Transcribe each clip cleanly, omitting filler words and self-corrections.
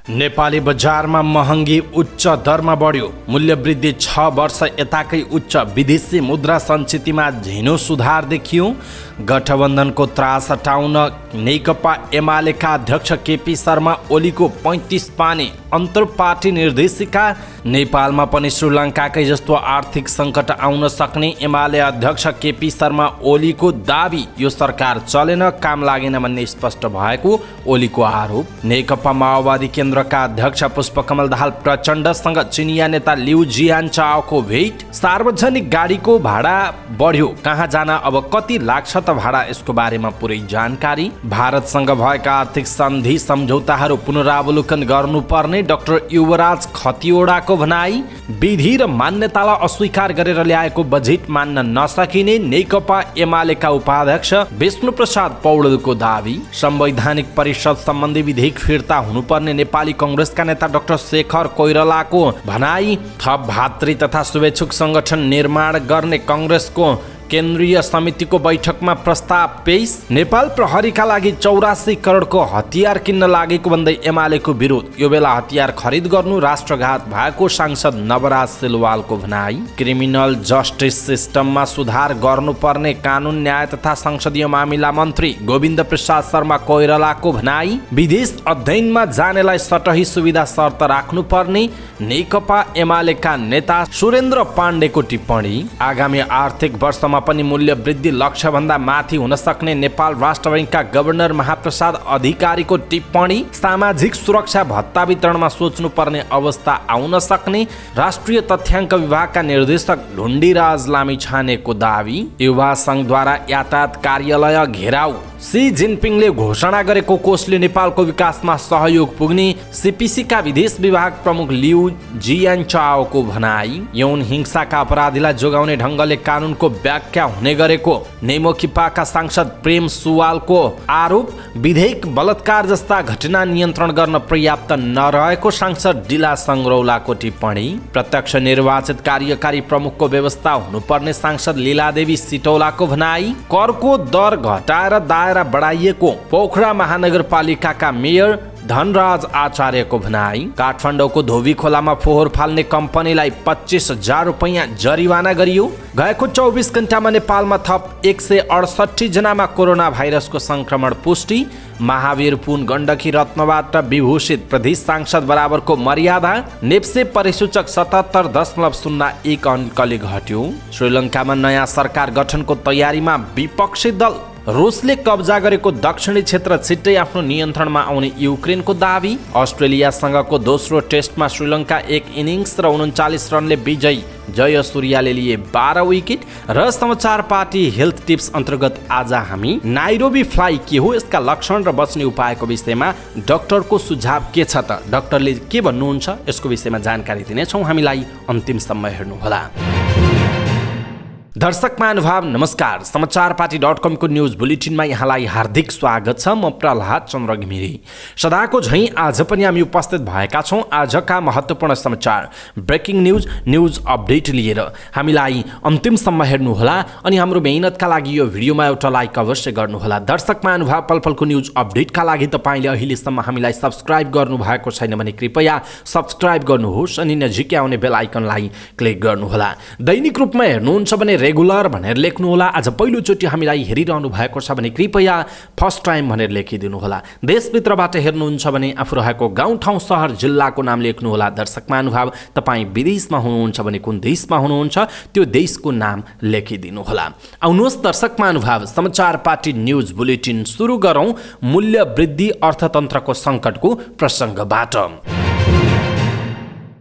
नेपाली बजारमा महँगी उच्च दरमा बढ्यो। मूल्य वृद्धि 6 वर्ष यताकै उच्च विदेशी मुद्रा सञ्चितमा झिनो सुधार देखियो। गठबन्धनको त्रास हटाउन नेकपा एमालेका अध्यक्ष केपी शर्मा ओलीको 35 पाने अन्तर्पार्टी निर्देशिका। नेपालमा पनि श्रीलङ्काकै जस्तो आर्थिक सङ्कट आउन सक्ने एमाले अध्यक्ष केपी शर्मा ओलीको दाबी। यो सरकार चलेन, काम लागेन भन्ने स्पष्ट भएको ओलीको आरोप। नेकपा माओवादी केन्द्रका अध्यक्ष पुष्पकमल दाहाल प्रचण्डसँग चिनिया नेता लिउ जियान्चाओको भेट। सार्वजनिक गाडीको भाडा बढ्यो, कहाँ जान अब कति लाग्छ त भाडा, यसको बारेमा पुरै जानकारी। भारतसँग भएका आर्थिक सन्धि सम्झौताहरू पुनरावलोकन गर्नुपर्ने डाक्टर युवराज खतिवडाको भनाई। विधि र मान्यतालाई अस्वीकार गरेर ल्याएको बजेट मान्न नसकिने नेकपा एमालेका उपाध्यक्ष विष्णुप्रसाद पौडेलको दाबी। संवैधानिक परिषद सम्बन्धी विधेयक फिर्ता हुनुपर्ने नेपाली कांग्रेसका नेता डाक्टर शेखर कोइरालाको भनाई। थप भातृ तथा शुभेच्छुक संगठन निर्माण गर्ने कांग्रेसको केन्द्रीय समितिको बैठकमा प्रस्ताव पेश। नेपाल प्रहरीका लागि 84 करोडको हतियार किन्न लागेको भन्दै एमालेको विरोध। यो बेला हतियार खरिद गर्नु राष्ट्रघात भएको सांसद नवराज सिलवालको भनाई। क्रिमिनल जस्टिस सिस्टममा सुधार गर्नुपर्ने कानुन न्याय तथा संसदीय मामिला मन्त्री गोविन्द प्रसाद शर्मा कोइरालाको भनाई। विदेश अध्ययनमा जानेलाई सटही सुविधा शर्त राख्नुपर्ने नेकपा एमालेका नेता सुरेन्द्र पाण्डेको टिप्पणी। आगामी आर्थिक वर्षमा पनि मूल्य वृद्धि लक्ष्य भन्दा माथि हुन सक्ने नेपाल राष्ट्र बैंकका गभर्नर महाप्रसाद अधिकारीको टिप्पणी। सामाजिक सुरक्षा भत्ता वितरणमा सोच्नुपर्ने अवस्था आउन सक्ने राष्ट्रिय तथ्याङ्क विभागका निर्देशक ढुण्डीराज लामिछानेको दावी। युवा संघद्वारा यातायात कार्यालय घेराउ। सी जिनपिङले घोषणा गरेको कोषले नेपालको विकासमा सहयोग पुग्ने सीपीसीका विदेश विभाग प्रमुख लिउ जियान्चाओको भनाई। यौन हिंसाका अपराधीलाई जोगाउने ढङ्गले कानुनको व्याख्या हुने गरेको नेमोकिपाका सांसद प्रेम सुवालको आरोप। विधेयक बलात्कार जस्ता घटना नियन्त्रण गर्न पर्याप्त नरहेको सांसद डिला सङ्ग्रौलाको टिप्पणी। प्रत्यक्ष निर्वाचित कार्यकारी प्रमुखको व्यवस्था हुनुपर्ने सांसद लीलादेवी सिटौलाको भनाई। करको दर घटाएर दायरा बढाइएको पोखरा महानगरपालिकाका मेयर धनराज आचार्यको भनाई। काठमाडौँको धोबी खोलामा फोहोर फाल्ने कम्पनीलाई 25,000 रुपैयाँ जरिवाना गरियो। गएको 24 घण्टामा नेपालमा थप 168 जनामा कोरोना भाइरसको संक्रमण पुष्टि। महावीर पुन गण्डकी रत्नबाट विभूषित प्रदेश सांसद बराबरको मर्यादा। नेप्से परिसूचक 77.01 अङ्कले घट्यो। श्रीलङ्कामा नयाँ सरकार गठनको तयारीमा विपक्षी दल। रुसले कब्जा गरेको दक्षिणी क्षेत्र छिट्टै आफ्नो नियन्त्रणमा आउने युक्रेनको दावी। अस्ट्रेलियासँगको दोस्रो टेस्टमा श्रीलङ्का 1 इनिङ्स र 39 रनले विजयी। जय सूर्यले लिए 12 विकेट। र समाचार पार्टी हेल्थ टिप्स अन्तर्गत आज हामी नाइरोबी फ्लाइ के हो, यसका लक्षण र बच्ने उपायको विषयमा डाक्टरको सुझाव के छ त, डाक्टरले के भन्नुहुन्छ, यसको विषयमा जानकारी दिनेछौँ। हामीलाई अन्तिमसम्म हेर्नुहोला। दर्शक महानुभाव नमस्कार। समाचारपाटी.com को न्यूज बुलेटिनमा यहाँलाई हार्दिक स्वागत छ। म प्रहलाद चन्द्र घिमिरे। सदाको झैं आज पनि हामी उपस्थित भएका छौं आजका महत्त्वपूर्ण समाचार, ब्रेकिङ न्यूज अपडेट लिएर। हामीलाई अन्तिमसम्म हेर्नुहोला अनि हाम्रो मेहनतका लागि यो भिडियोमा एउटा लाइक अवश्य गर्नुहोला। दर्शक महानुभाव, पलपलको न्यूज अपडेटका लागि तपाईले अहिलेसम्म हामीलाई सब्स्क्राइब गर्नु भएको छैन भने कृपया सब्स्क्राइब गर्नुहोस् अनि नजिकै आउने बेल आइकनलाई क्लिक गर्नुहोला। दैनिक रूपमा हेर्नुहुन्छ भने रेगुलर भनेर लेख्नुहोला। आज पहिलोचोटि हामीलाई हेरिरहनु भएको छ भने कृपया फर्स्ट टाइम भनेर लेखिदिनुहोला। देशभित्रबाट हेर्नुहुन्छ भने आफू रहेको गाउँ ठाउँ सहर जिल्लाको नाम लेख्नुहोला। दर्शक महानुभाव, तपाईँ विदेशमा हुनुहुन्छ भने कुन देशमा हुनुहुन्छ त्यो देशको नाम लेखिदिनुहोला। आउनुहोस् दर्शक महानुभाव, समाचार पार्टी न्युज बुलेटिन सुरु गरौँ मूल्य वृद्धि अर्थतन्त्रको सङ्कटको प्रसङ्गबाट।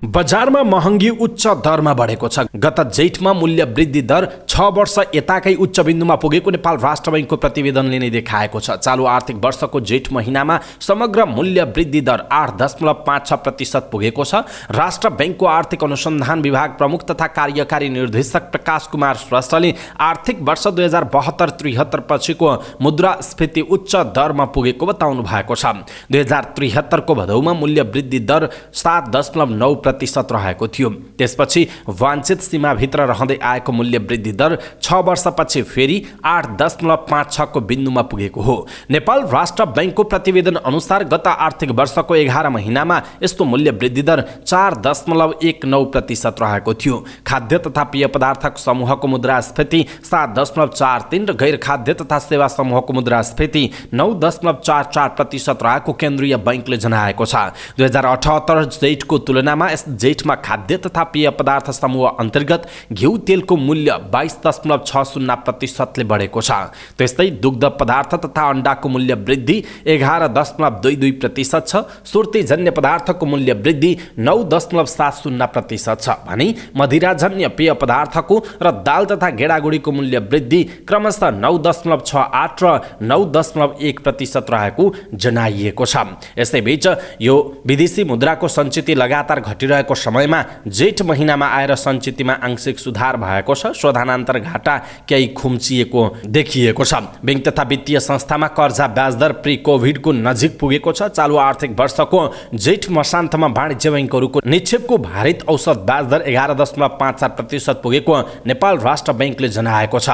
बजारमा महँगी उच्च दरमा बढेको छ। गत जेठमा मूल्य वृद्धि दर 6 वर्ष यताकै उच्च बिन्दुमा पुगेको नेपाल राष्ट्र बैंकको प्रतिवेदनले नै देखाएको छ। चालु आर्थिक वर्षको जेठ महिनामा समग्र मूल्य वृद्धि दर 8.56% पुगेको छ। राष्ट्र बैंकको आर्थिक अनुसन्धान विभाग प्रमुख तथा कार्यकारी निर्देशक प्रकाश कुमार श्रेष्ठले आर्थिक वर्ष 2072-73 पछिको मुद्रास्फीति उच्च दरमा पुगेको बताउनु भएको छ। 2073 को भदौमा मूल्य वृद्धि दर 7.9% प्रतिशत रहेको थियो। त्यसपछि वाञ्छित सीमाभित्र रहँदै आएको मूल्य वृद्धि दर 6 वर्षपछि फेरि 8.56 को बिन्दुमा पुगेको हो। नेपाल राष्ट्र बैंकको प्रतिवेदन अनुसार गत आर्थिक वर्षको 11 महिनामा यस्तो मूल्य वृद्धि दर 4.19% रहेको थियो। खाद्य तथा पेय पदार्थक समूहको मुद्रास्फीति 7.43 र गैर खाद्य तथा सेवा समूहको मुद्रास्फीति 9.44% रहेको केन्द्रीय बैंकले जनाएको छ। 2078 जेठको तुलनामा यस जेठमा खाद्य तथा पेय पदार्थ समूह अन्तर्गत घिउ तेलको मूल्य 22.60% ले बढेको छ। त्यस्तै दुग्ध पदार्थ तथा अण्डाको मूल्य वृद्धि 11.22% छ। सुर्तीजन्य पदार्थको मूल्य वृद्धि 9.70% छ भने मदिराजन्य पेय पदार्थको र दाल तथा गेडागुडीको मूल्य वृद्धि क्रमशः 9.68 र 9.1% रहेको जनाइएको छ। यसैबीच यो विदेशी मुद्राको सञ्चिति लगातार घटिरहेको समयमा जेठ महिनामा आएर सञ्चितिमा आंशिक सुधार भएको छ। शोधानान्तर घाटा केही खुम्चिएको देखिएको छ। बैंक तथा वित्तीय संस्थामा कर्जा ब्याजदर प्री कोभिडको नजिक पुगेको छ। चालु आर्थिक वर्षको जेठ मसान्तमा वाणिज्य बैंकहरूको निक्षेपको भारित औसत ब्याजदर 11.54% पुगेको नेपाल राष्ट्र बैंकले जनाएको छ।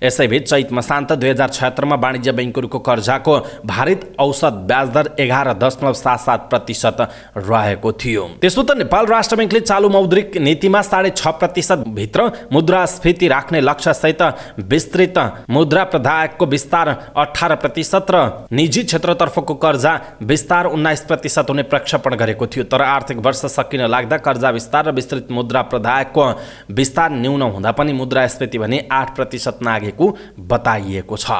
यसैबीच चैत मसान्त 2076 मा वाणिज्य बैंकहरूको कर्जाको भारित औसत ब्याजदर 11.77% रहेको थियो। त्यसो त नेपाल राष्ट्र बैंकले चालु मौद्रिक नीतिमा 6.5% भित्र मुद्रास्फीति राख्ने लक्ष्य सहित विस्तृत मुद्रा प्रदायकको विस्तार 18% र निजी क्षेत्रतर्फको कर्जा विस्तार 19% हुने प्रक्षेपण गरेको थियो। तर आर्थिक वर्ष सकिन लाग्दा कर्जा विस्तार र विस्तृत मुद्रा प्रदायकको विस्तार न्यून हुँदा पनि मुद्रास्फीति भने 8% नागेको बताइएको छ।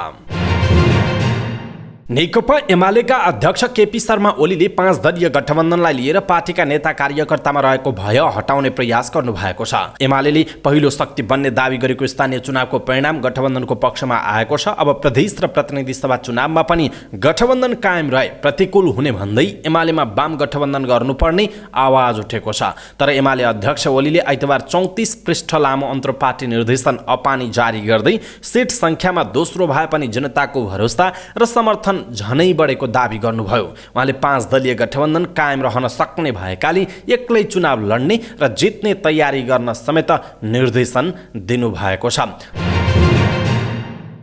नेकपा एमालेका अध्यक्ष केपी शर्मा ओलीले 5 दलीय गठबन्धनलाई लिएर पार्टीका नेता कार्यकर्तामा रहेको भय हटाउने प्रयास गर्नुभएको छ। एमालेले पहिलो शक्ति बन्ने दावी गरेको स्थानीय चुनावको परिणाम गठबन्धनको पक्षमा आएको छ। अब प्रदेश र प्रतिनिधि सभा चुनावमा पनि गठबन्धन कायम रहे प्रतिकूल हुने भन्दै एमालेमा वाम गठबन्धन गर्नुपर्ने आवाज उठेको छ। तर एमाले अध्यक्ष ओलीले आइतबार 34 पृष्ठ लामो अन्तर्पार्टी निर्देशन अपानी जारी गर्दै सिट संख्यामा दोस्रो भए पनि जनताको भरोसा र समर्थन झनै बढेको दावी गर्नुभयो। उहाँले 5 दलीय गठबन्धन कायम रहन सक्ने भएकाले एक्लै चुनाव लड्ने र जित्ने तयारी गर्न समेत निर्देशन दिनुभएको छ।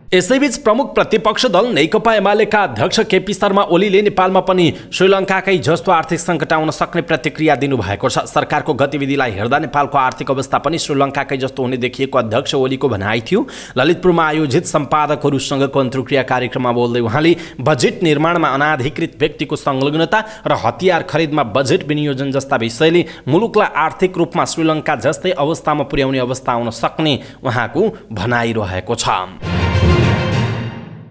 यसैबीच प्रमुख प्रतिपक्ष दल नेकपा एमालेका अध्यक्ष केपी शर्मा ओलीले नेपालमा पनि श्रीलङ्काकै जस्तो आर्थिक सङ्कट आउन सक्ने प्रतिक्रिया दिनुभएको छ। सरकारको गतिविधिलाई हेर्दा नेपालको आर्थिक अवस्था पनि श्रीलङ्काकै जस्तो हुने देखिएको अध्यक्ष ओलीको भनाइ थियो। ललितपुरमा आयोजित सम्पादकहरूसँगको अन्तर्क्रिया कार्यक्रममा बोल्दै उहाँले बजेट निर्माणमा अनाधिकृत व्यक्तिको संलग्नता र हतियार खरिदमा बजेट विनियोजन जस्ता विषयले मुलुकलाई आर्थिक रूपमा श्रीलङ्का जस्तै अवस्थामा पुर्याउने अवस्था आउन सक्ने उहाँको भनाइ रहेको छ।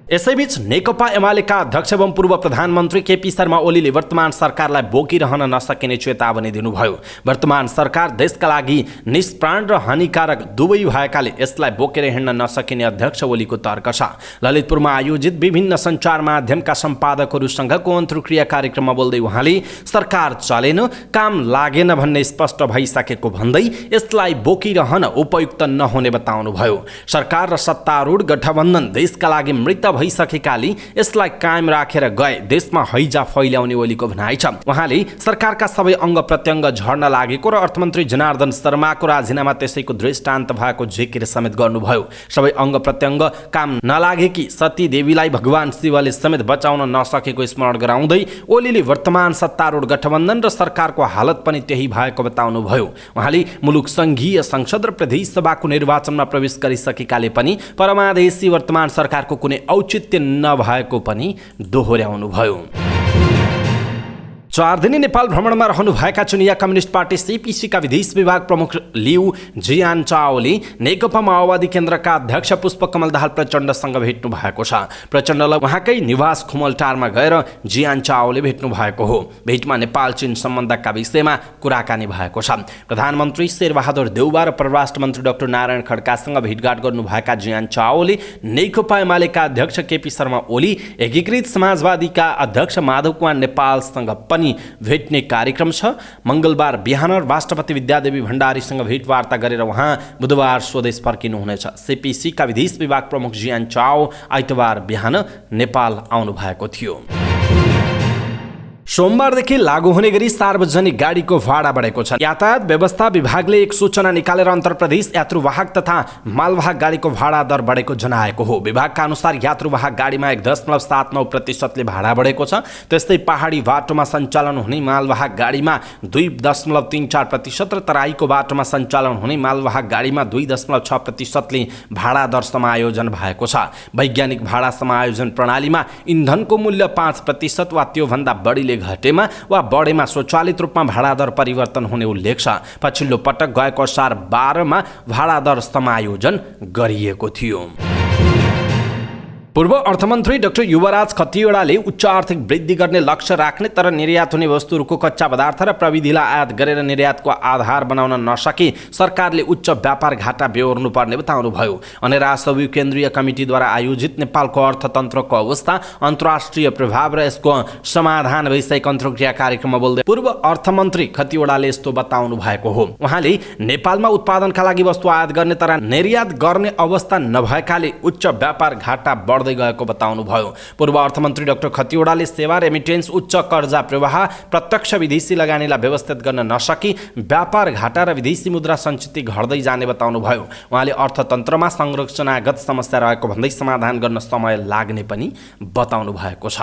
यसैबीच नेकपा एमालेका अध्यक्ष एवं पूर्व प्रधानमन्त्री केपी शर्मा ओलीले वर्तमान सरकारलाई बोकिरहन नसकिने चेतावनी दिनुभयो। वर्तमान सरकार देशका लागि निष्प्राण र हानिकारक दुवै भएकाले यसलाई बोकेर हिँड्न नसकिने अध्यक्ष ओलीको तर्क छ। ललितपुरमा आयोजित विभिन्न सञ्चार माध्यमका सम्पादकहरूसँगको अन्तर्क्रिया कार्यक्रममा बोल्दै उहाँले सरकार चलेन, काम लागेन भन्ने स्पष्ट भइसकेको भन्दै यसलाई बोकिरहन उपयुक्त नहुने बताउनुभयो। सरकार र सत्तारूढ गठबन्धन देशका लागि मृत भइसकेकाले यसलाई कायम राखेर गए देशमा हैजा फैल्याउने ओलीको भनाइ छ। उहाँले सरकारका सबै अङ्ग प्रत्यङ्ग झर्न लागेको र अर्थमन्त्री जनार्दन शर्माको राजीनामा त्यसैको दृष्टान्त भएको जिकिर समेत गर्नुभयो। सबै अङ्ग प्रत्यङ्ग काम नलागेकी सती देवीलाई भगवान शिवले समेत बचाउन नसकेको स्मरण गराउँदै ओलीले वर्तमान सत्तारूढ गठबन्धन र सरकारको हालत पनि त्यही भएको बताउनुभयो। उहाँले मुलुक सङ्घीय संसद र प्रदेश सभाको निर्वाचनमा प्रवेश गरिसकेकाले पनि परमादेशी वर्तमान सरकारको कुनै औचित्य नभएको पनि दोहोर्याउनुभयो। 4 दिने नेपाल भ्रमणमा रहनुभएका चुनिया कम्युनिस्ट पार्टी सीपीसीका विदेश विभाग प्रमुख लिउ जियान चाओले नेकपा माओवादी केन्द्रका अध्यक्ष पुष्पकमल दाहाल प्रचण्डसँग भेट्नु भएको छ। प्रचण्डलाई उहाँकै निवास खुमलटारमा गएर जियान चाओले भेट्नु भएको हो। भेटमा नेपाल चीन सम्बन्धका विषयमा कुराकानी भएको छ। प्रधानमन्त्री शेरबहादुर देउवा र परराष्ट्र मन्त्री डाक्टर नारायण खड्कासँग भेटघाट गर्नुभएका जियान चाओले नेकपा एमालेका अध्यक्ष केपी शर्मा ओली, एकीकृत समाजवादीका अध्यक्ष माधव कुमार नेपालसँग पनि भेट्ने कार्यक्रम छ। मंगलबार बिहान राष्ट्रपति विद्यादेवी भण्डारीसँग भेटवार्ता गरेर उहाँ बुधबार स्वदेश फर्किनुहुनेछ। सीपीसीका विदेश विभाग प्रमुख जियान चाओ आइतबार बिहान नेपाल आउनु भएको थियो। सोमबारदेखि लागू हुने गरी सार्वजनिक गाडीको भाडा बढेको छ। यातायात व्यवस्था विभागले एक सूचना निकालेर अन्तरप्रदेश यात्रुवाहक तथा मालवाहक गाडीको भाडा दर बढेको जनाएको हो। विभागका अनुसार यात्रुवाहक गाडीमा 1.79% भाडा बढेको छ। त्यस्तै पहाडी बाटोमा सञ्चालन हुने मालवाहक गाडीमा 2.34% र तराईको बाटोमा सञ्चालन हुने मालवाहक गाडीमा 2.6% भाडा दर समायोजन भएको छ। वैज्ञानिक भाडा समायोजन प्रणालीमा इन्धनको मूल्य 5% वा त्योभन्दा बढीले घटेमा वा बढेमा स्वचालित रूपमा भाडा दर परिवर्तन हुने उल्लेख छ। पछिल्लो पटक गएको असार 12 मा भाडा दर समायोजन गरिएको थियो। पूर्व अर्थमन्त्री डाक्टर युवराज खतिवड़ाले उच्च आर्थिक वृद्धि गर्ने लक्ष्य राख्ने तर निर्यात हुने वस्तुहरूको कच्चा पदार्थ र प्रविधिलाई आयात गरेर निर्यातको आधार बनाउन नसके सरकारले उच्च व्यापार घाटा बेहोर्नुपर्ने बताउनुभयो। अनेरासवी केन्द्रीय कमिटीद्वारा आयोजित नेपालको अर्थतन्त्रको अवस्था अन्तर्राष्ट्रिय प्रभाव र यसको समाधान विषयक अन्तर्क्रिया कार्यक्रममा बोल्दै पूर्व अर्थमन्त्री खतिवड़ाले यस्तो बताउनु भएको हो। उहाँले नेपालमा उत्पादनका लागि वस्तु आयात गर्ने तर निर्यात गर्ने अवस्था नभएकाले उच्च व्यापार घाटा बढ्दै गएको बताउनुभयो। पूर्व अर्थमन्त्री डाक्टर खतिवड़ाले सेवा रेमिटेन्स उच्च कर्जा प्रवाह प्रत्यक्ष विदेशी लगानीलाई व्यवस्थित गर्न नसकी व्यापार घाटा र विदेशी मुद्रा सञ्चित घट्दै जाने बताउनुभयो। उहाँले अर्थतन्त्रमा संरचनागत समस्या रहेको भन्दै समाधान गर्न समय लाग्ने पनि बताउनु भएको छ।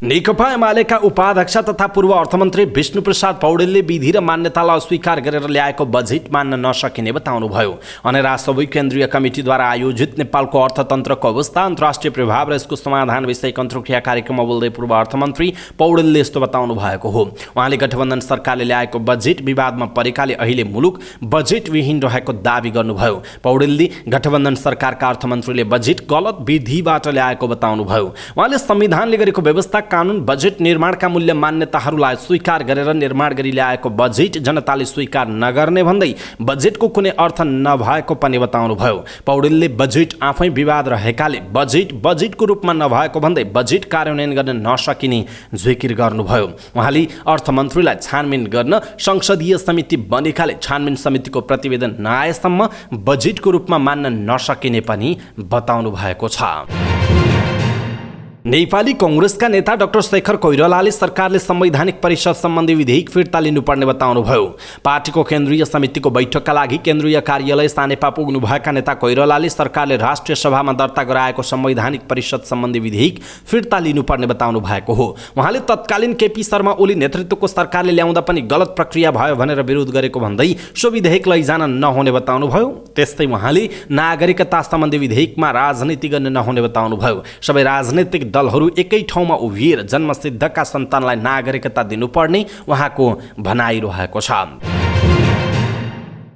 नेकपा एमालेका उपाध्यक्ष तथा पूर्व अर्थमन्त्री विष्णुप्रसाद पौडेलले विधि र मान्यतालाई अस्वीकार गरेर ल्याएको बजेट मान्न नसकिने बताउनुभयो। अनेरासवी केन्द्रीय कमिटीद्वारा आयोजित नेपालको अर्थतन्त्रको अवस्था अन्तर्राष्ट्रिय प्रभाव र यसको समाधान विषयक अन्तर्क्रिया कार्यक्रममा बोल्दै पूर्व अर्थमन्त्री पौडेलले यस्तो बताउनु भएको हो। उहाँले गठबन्धन सरकारले ल्याएको बजेट विवादमा परेकाले अहिले मुलुक बजेटविहीन रहेको दावी गर्नुभयो। पौडेलले गठबन्धन सरकारका अर्थमन्त्रीले बजेट गलत विधिबाट ल्याएको बताउनुभयो। उहाँले संविधानले गरेको व्यवस्था कानुन बजेट निर्माणका मूल्य मान्यताहरूलाई स्वीकार गरेर निर्माण गरी ल्याएको बजेट जनताले स्वीकार नगर्ने भन्दै बजेटको कुनै अर्थ नभएको पनि बताउनुभयो। पौडेलले बजेट आफै विवाद रहेकाले बजेटको रूपमा नभएको भन्दै बजेट कार्यान्वयन गर्न नसकिने जिकिर गर्नुभयो। उहाँले अर्थमन्त्रीलाई छानबिन गर्न संसदीय समिति बनेकाले छानबिन समितिको प्रतिवेदन नआएसम्म बजेटको रूपमा मान्न नसकिने पनि बताउनु भएको छ। नेपाली कांग्रेसका नेता डाक्टर शेखर कोइरालाले सरकारले संवैधानिक परिषद सम्बन्धी विधेयक फिर्ता लिनुपर्ने बताउनुभयो। पार्टीको केन्द्रीय समितिको बैठकका लागि केन्द्रीय कार्यालय सानेपा पुग्नुभएका नेता कोइरालाले सरकारले राष्ट्रिय सभामा दर्ता गराएको संवैधानिक परिषद सम्बन्धी विधेयक फिर्ता लिनुपर्ने बताउनु भएको हो। उहाँले तत्कालीन केपी शर्मा ओली नेतृत्वको सरकारले ल्याउँदा पनि गलत प्रक्रिया भयो भनेर विरोध गरेको भन्दै सो विधेयक लैजान नहुने बताउनुभयो। त्यस्तै उहाँले नागरिकता सम्बन्धी विधेयकमा राजनीति गर्न नहुने बताउनुभयो। सबै राजनीतिक दलहरू एकै ठाउँमा उभिएर जन्मसिद्धका सन्तानलाई नागरिकता दिनुपर्ने उहाँको भनाइरहेको छ।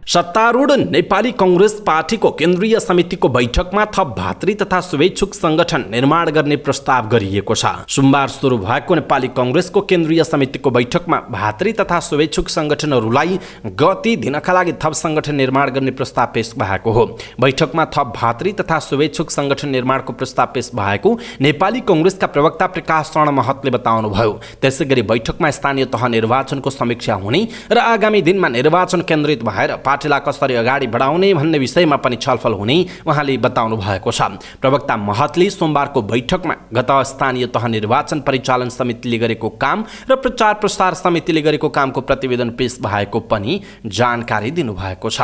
सत्तारूढ नेपाली कांग्रेस पार्टीको केन्द्रीय समितिको बैठकमा थप भातृ तथा शुभेच्छुक संगठन निर्माण गर्ने प्रस्ताव गरिएको छ। सोमबार सुरु भएको नेपाली कांग्रेसको केन्द्रीय समितिको बैठकमा भातृ तथा शुभेच्छुक संगठनहरूलाई गति दिनका लागि थप संगठन निर्माण गर्ने प्रस्ताव पेश भएको हो। बैठकमा थप भातृ तथा शुभेच्छुक संगठन निर्माणको प्रस्ताव पेश भएको नेपाली कांग्रेसका प्रवक्ता प्रकाश शरण महतले बताउनुभयो। त्यसैगरी बैठकमा स्थानीय तह निर्वाचनको समीक्षा हुने र आगामी दिनमा निर्वाचन केन्द्रित भएर पार्टीलाई कसरी अगाडि बढाउने भन्ने विषयमा पनि छलफल हुने उहाँले बताउनु भएको छ। प्रवक्ता महतले सोमबारको बैठकमा गत स्थानीय तह निर्वाचन परिचालन समितिले गरेको काम र प्रचार प्रसार समितिले गरेको कामको प्रतिवेदन पेश भएको पनि जानकारी दिनुभएको छ।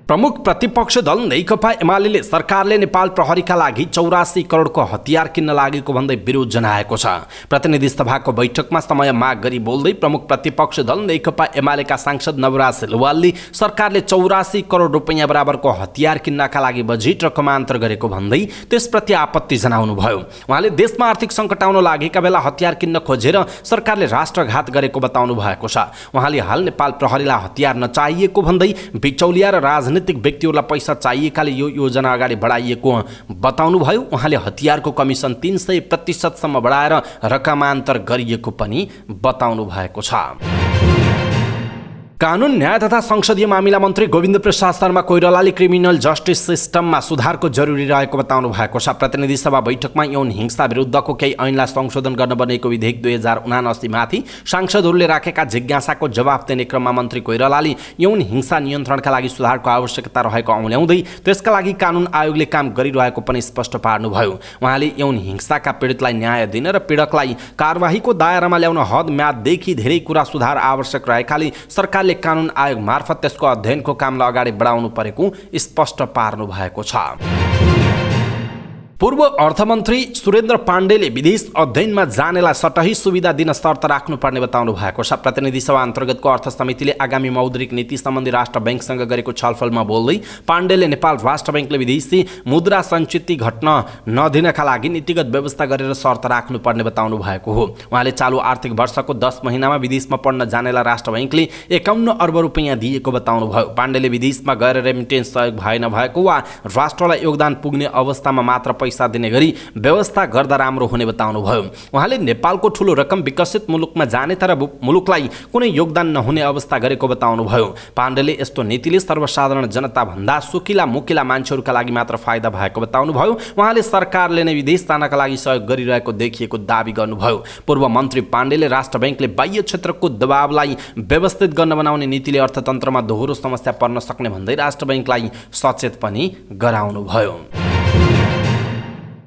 प्रमुख प्रतिपक्ष दल नेकपा एमाले सरकारले नेपाल प्रहरीका लागि 84 करोडको हतियार किन्न लागेको भन्दै विरोध जनाएको छ। प्रतिनिधि सभाको बैठकमा समय माग गरी बोल्दै प्रमुख प्रतिपक्ष दल नेकपा एमालेका सांसद नवराज सिलवालले सरकारले 84 करोड रुपैयाँ बराबरको हतियार किन्नका लागि बजेट रकमान्तर गरेको भन्दै त्यसप्रति आपत्ति जनाउनुभयो। उहाँले देशमा आर्थिक सङ्कट आउन लागेका बेला हतियार किन्न खोजेर सरकारले राष्ट्रघात गरेको बताउनु भएको छ। उहाँले हाल नेपाल प्रहरीलाई हतियार नचाहिएको भन्दै बिचौलिया र राजनीतिक व्यक्तिहरूलाई पैसा चाहिएकाले यो योजना अगाडि बढाइएको बताउनुभयो। उहाँले हतियारको कमिसन 300% बढाएर रकमान्तर गरिएको पनि बताउनु भएको छ। कानुन न्याय तथा संसदीय मामिला मन्त्री गोविन्द प्रसाद शर्मा कोइरालाले क्रिमिनल जस्टिस सिस्टममा सुधारको जरुरी रहेको बताउनु भएको छ। प्रतिनिधि सभा बैठकमा यौन हिंसा विरुद्धको केही ऐनलाई संशोधन गर्न बनेको विधेयक 2079 माथि सांसदहरूले राखेका जिज्ञासाको जवाफ दिने क्रममा मन्त्री कोइरालाले यौन हिंसा नियन्त्रणका लागि सुधारको आवश्यकता रहेको औल्याउँदै त्यसका लागि कानुन आयोगले काम गरिरहेको पनि स्पष्ट पार्नुभयो। उहाँले यौन हिंसाका पीडितलाई न्याय दिन र पीडकलाई कारबाहीको दायरामा ल्याउन हद म्याददेखि धेरै कुरा सुधार आवश्यक रहेकाले सरकारले कानुन आयोग मार्फत त्यसको अध्ययनको कामलाई अगाडि बढाउनु परेको स्पष्ट पार्नु भएको छ। पूर्व अर्थमन्त्री सुरेन्द्र पाण्डेले विदेश अध्ययनमा जानेलाई सटही सुविधा दिन शर्त राख्नुपर्ने बताउनु भएको छ। प्रतिनिधि सभा अन्तर्गतको अर्थ समितिले आगामी मौद्रिक नीति सम्बन्धी राष्ट्र बैंकसँग गरेको छलफलमा बोल्दै पाण्डेले नेपाल राष्ट्र बैंकले विदेशी मुद्रा सञ्चित घट्न नदिनका लागि नीतिगत व्यवस्था गरेर शर्त राख्नुपर्ने बताउनु भएको हो। उहाँले चालु आर्थिक वर्षको 10 महिनामा विदेशमा पढ्न जानेलाई राष्ट्र बैंकले 51 अर्ब रुपैयाँ दिएको बताउनुभयो। पाण्डेले विदेशमा गएर रेमिटेन्स सहयोग भए नभएको वा राष्ट्रलाई योगदान पुग्ने अवस्थामा मात्र पैसा दिने गरी व्यवस्था गर्दा राम्रो हुने बताउनुभयो। उहाँले नेपालको ठूलो रकम विकसित मुलुकमा जाने तर मुलुकलाई कुनै योगदान नहुने अवस्था गरेको बताउनुभयो। पाण्डेले यस्तो नीतिले सर्वसाधारण जनता भन्दा सुकिला मुकिला मान्छेहरूका लागि मात्र फाइदा भएको बताउनुभयो। उहाँले सरकारले नै विदेश जानका लागि सहयोग गरिरहेको देखिएको दाबी गर्नुभयो। पूर्व मन्त्री पाण्डेले राष्ट्र बैंकले बाह्य क्षेत्रको दबावलाई व्यवस्थित गर्न बनाउने नीतिले अर्थतन्त्रमा दोहोरो समस्या पर्न सक्ने भन्दै राष्ट्र बैंकलाई सचेत पनि गराउनुभयो।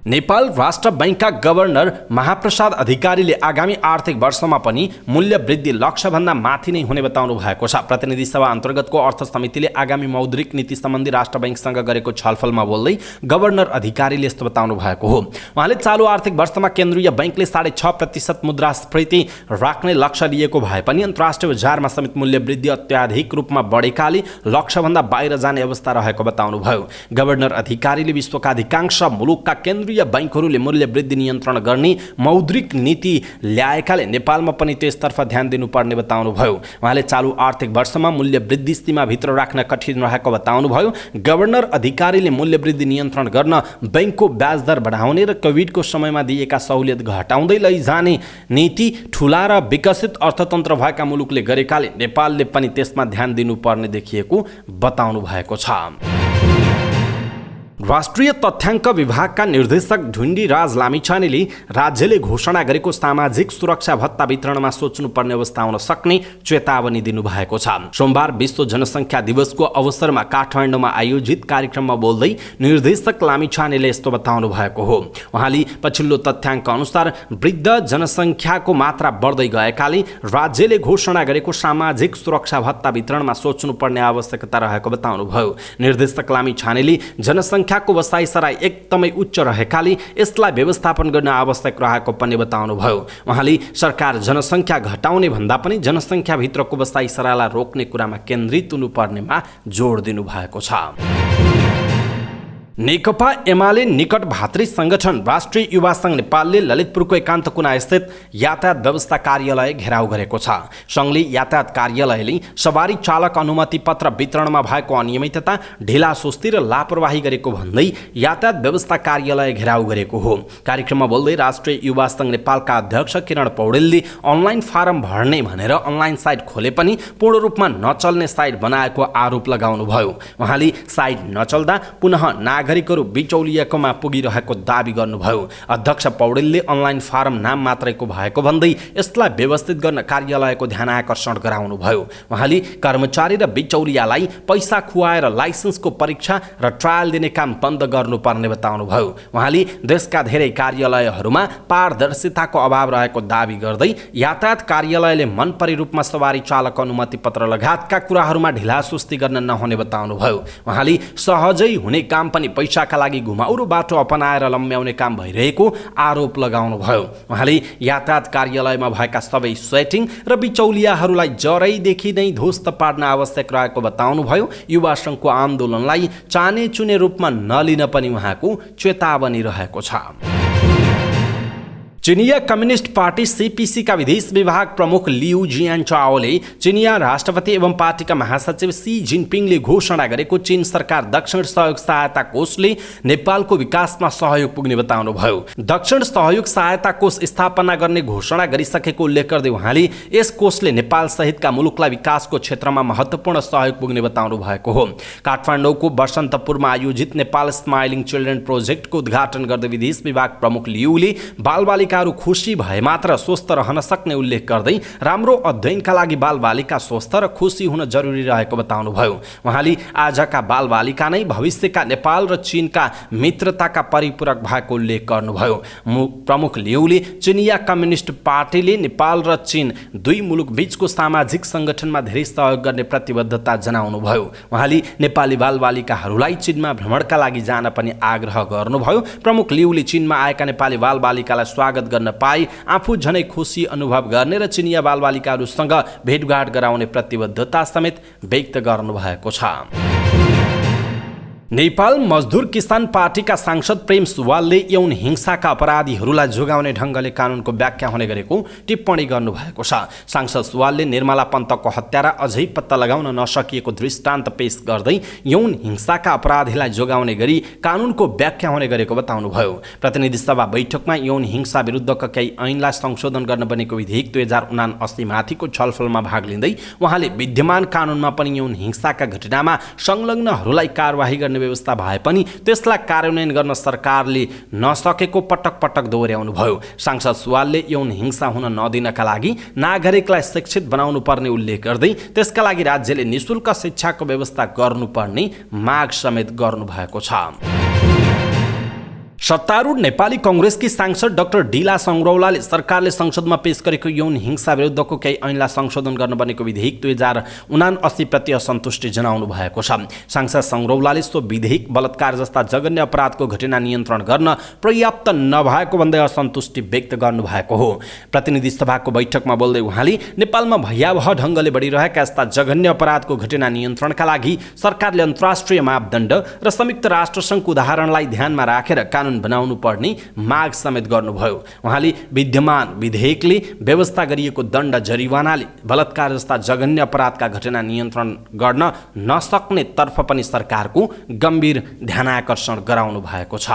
नेपाल राष्ट्र बैंकका गभर्नर महाप्रसाद अधिकारीले आगामी आर्थिक वर्षमा पनि मूल्य वृद्धि लक्ष्यभन्दा माथि नै हुने बताउनु भएको छ। प्रतिनिधि सभा अन्तर्गतको अर्थ समितिले आगामी मौद्रिक नीति सम्बन्धी राष्ट्र बैंकसँग गरेको छलफलमा बोल्दै गभर्नर अधिकारीले यस्तो बताउनु भएको हो। उहाँले चालु आर्थिक वर्षमा केन्द्रीय बैंकले 6.5% मुद्रास्फीति राख्ने लक्ष्य लिएको भए पनि अन्तर्राष्ट्रिय बजारमा समेत मूल्य वृद्धि अत्याधिक रूपमा बढेकाले लक्ष्यभन्दा बाहिर जाने अवस्था रहेको बताउनुभयो। गभर्नर अधिकारीले विश्वका अधिकांश मुलुकका केन्द्रीय बैंकहरूले मूल्य वृद्धि नियन्त्रण गर्ने मौद्रिक नीति ल्याएकाले नेपालमा पनि त्यसतर्फ ध्यान दिनुपर्ने बताउनुभयो। उहाँले चालु आर्थिक वर्षमा मूल्य वृद्धि सीमाभित्र राख्न कठिन रहेको बताउनुभयो। गभर्नर अधिकारीले मूल्य वृद्धि नियन्त्रण गर्न बैंकको ब्याज दर बढाउने र कोभिडको समयमा दिएका सहुलियत घटाउँदै लैजाने नीति ठूला र विकसित अर्थतन्त्र भएका मुलुकले गरेकाले नेपालले पनि त्यसमा ध्यान दिनुपर्ने देखिएको बताउनु भएको छ। राष्ट्रिय तथ्याङ्क विभागका निर्देशक ढुण्डी राज लामिछानेले राज्यले घोषणा गरेको सामाजिक सुरक्षा भत्ता वितरणमा सोच्नुपर्ने अवस्था आउन सक्ने चेतावनी दिनुभएको छ। सोमबार विश्व जनसङ्ख्या दिवसको अवसरमा काठमाडौँमा आयोजित कार्यक्रममा बोल्दै निर्देशक लामिछानेले यस्तो बताउनु भएको हो। उहाँले पछिल्लो तथ्याङ्क अनुसार वृद्ध जनसङ्ख्याको मात्रा बढ्दै गएकाले राज्यले घोषणा गरेको सामाजिक सुरक्षा भत्ता वितरणमा सोच्नुपर्ने आवश्यकता रहेको बताउनुभयो। निर्देशक लामिछानेले जनसङ्ख्याको वसाइसराई एकदमै उच्च रहेकाले यसलाई व्यवस्थापन गर्न आवश्यक रहेको पनि बताउनुभयो। उहाँले सरकार जनसङ्ख्या घटाउने भन्दा पनि जनसङ्ख्याभित्रको वसाइसराईलाई रोक्ने कुरामा केन्द्रित हुनुपर्नेमा जोड दिनुभएको छ। नेकपा एमाले निकट भातृ संगठन राष्ट्रिय युवा संघ नेपालले ललितपुरको एकान्त कुना स्थित यातायात व्यवस्था कार्यालय घेराउ गरेको छ। संघले यातायात कार्यालयले सवारी चालक अनुमति पत्र वितरणमा भएको अनियमितता, ढिलासुस्ती र लापरवाही गरेको भन्दै यातायात व्यवस्था कार्यालय घेराउ गरेको हो। कार्यक्रममा बोल्दै राष्ट्रिय युवा संघ नेपालका अध्यक्ष किरण पौडेलले अनलाइन फारम भर्ने भनेर अनलाइन साइट खोले पनि पूर्ण रूपमा नचल्ने साइट बनाएको आरोप लगाउनुभयो। उहाँले साइट नचल्दा पुनः नागरिकहरू बिचौलियाकोमा पुगिरहेको दाबी गर्नुभयो। अध्यक्ष पौडेलले अनलाइन फारम नाम मात्रैको भएको भन्दै यसलाई व्यवस्थित गर्न कार्यालयको ध्यान आकर्षण गराउनुभयो। उहाँले कर्मचारी र बिचौलियालाई पैसा खुवाएर लाइसेन्सको परीक्षा र ट्रायल दिने काम बन्द गर्नुपर्ने बताउनुभयो। उहाँले देशका धेरै कार्यालयहरूमा पारदर्शिताको अभाव रहेको दाबी गर्दै यातायात कार्यालयले मनपरी रूपमा सवारी चालक अनुमति पत्र लगायतका कुराहरूमा ढिलासुस्ती गर्न नहुने बताउनुभयो। उहाँले सहजै हुने काम पनि पैसाका लागि घुमाउरो बाटो अपनाएर लम्ब्याउने काम भइरहेको आरोप लगाउनुभयो। उहाँले यातायात कार्यालयमा भएका सबै सेटिङ र बिचौलियाहरूलाई जरैदेखि नै ध्वस्त पार्न आवश्यक रहेको बताउनुभयो। युवा संघको आन्दोलनलाई चाने चुने रूपमा नलिन पनि उहाँको चेतावनी रहेको छ। चिनिया कम्युनिस्ट पार्टी सीपीसी का विदेश विभाग प्रमुख लियू जियानचाओले चिनिया राष्ट्रपति एवं पार्टीका महासचिव सी जिनपिङले घोषणा गरेको चीन सरकार दक्षिण सहयोग सहायता कोषले नेपालको विकासमा सहयोग पुग्ने बताउनुभयो। दक्षिण सहयोग सहायता कोष स्थापना गर्ने घोषणा गरिसकेको उल्लेख गर्दै उहाँले यस कोषले नेपाल सहितका मुलुकलाई विकासको क्षेत्रमा महत्त्वपूर्ण सहयोग पुग्ने बताउनु भएको हो। काठमाडौँको बसन्तपुरमा आयोजित नेपाल स्माइलिङ चिल्ड्रेन प्रोजेक्टको उद्घाटन गर्दै विदेश विभाग प्रमुख लियूले बालबालिकाहरू खुसी भए मात्र स्वस्थ रहन सक्ने उल्लेख गर्दै राम्रो अध्ययनका लागि बालबालिका स्वस्थ र खुसी हुन जरुरी रहेको बताउनुभयो। उहाँले आजका बालबालिका नै भविष्यका नेपाल र चीनका मित्रताका परिपूरक भएको उल्लेख गर्नुभयो। प्रमुख लियूले चिनिया कम्युनिस्ट पार्टीले नेपाल र चीन दुई मुलुक बीचको सामाजिक संगठनमा धेरै सहयोग गर्ने प्रतिबद्धता जनाउनुभयो। उहाँले नेपाली बालबालिकाहरूलाई चीनमा भ्रमणका लागि जान पनि आग्रह गर्नुभयो। प्रमुख लियूले चीनमा आएका नेपाली बालबालिकालाई स्वागत गर्न पाई आफू झनै खुसी अनुभव गर्ने र चिनिया बालबालिकाहरूसँग भेटघाट गराउने प्रतिबद्धता समेत व्यक्त गर्नुभएको छ। नेपाल मजदुर किसान पार्टीका सांसद प्रेम सुवालले यौन हिंसाका अपराधीहरूलाई जोगाउने ढङ्गले कानुनको व्याख्या हुने गरेको टिप्पणी गर्नुभएको छ। सांसद सुवालले निर्मला पन्तको हत्या र अझै पत्ता लगाउन नसकिएको दृष्टान्त पेश गर्दै यौन हिंसाका अपराधीलाई जोगाउने गरी कानुनको व्याख्या हुने गरेको बताउनुभयो। प्रतिनिधि सभा बैठकमा यौन हिंसा विरुद्धका केही ऐनलाई संशोधन गर्न बनेको विधेयक 2079 माथिको छलफलमा भाग लिँदै उहाँले विद्यमान कानुनमा पनि यौन हिंसाका घटनामा संलग्नहरूलाई कारवाही गर्ने व्यवस्था भए पनि त्यसलाई कार्यान्वयन गर्न सरकारले नसकेको पटक पटक दोहोर्याउनु भयो। सांसद सुवालले यौन हिंसा हुन नदिनका लागि नागरिकलाई शिक्षित बनाउनु पर्ने उल्लेख गर्दै त्यसका लागि राज्यले निशुल्क शिक्षाको व्यवस्था गर्नुपर्ने माग समेत गर्नुभएको छ। सत्तारूढ नेपाली कांग्रेसकी सांसद डाक्टर डीला संग्रौलाले सरकारले संसदमा पेश गरेको यौन हिंसा विरुद्धको केही ऐनलाई संशोधन गर्न बनेको विधेयक 2079 प्रति असन्तुष्टि जनाउनु भएको छ। सांसद संग्रौलाले सो विधेयक बलात्कार जस्ता जघन्य अपराधको घटना नियन्त्रण गर्न पर्याप्त नभएको भन्दै असन्तुष्टि व्यक्त गर्नुभएको हो। प्रतिनिधि सभाको बैठकमा बोल्दै उहाँले नेपालमा भयावह ढङ्गले बढिरहेका यस्ता जघन्य अपराधको घटना नियन्त्रणका लागि सरकारले अन्तर्राष्ट्रिय मापदण्ड र संयुक्त राष्ट्रसङ्घको उदाहरणलाई ध्यानमा राखेर कानुन बनाउनु पर्ने माग समेत गर्नुभयो। उहाँले विद्यमान विधेयकले व्यवस्था गरिएको दण्ड जरिवानाले बलात्कार जस्ता जघन्य अपराधका घटना नियन्त्रण गर्न नसक्ने तर्फ पनि सरकारको गम्भीर ध्यानाकर्षण गराउनु भएको छ।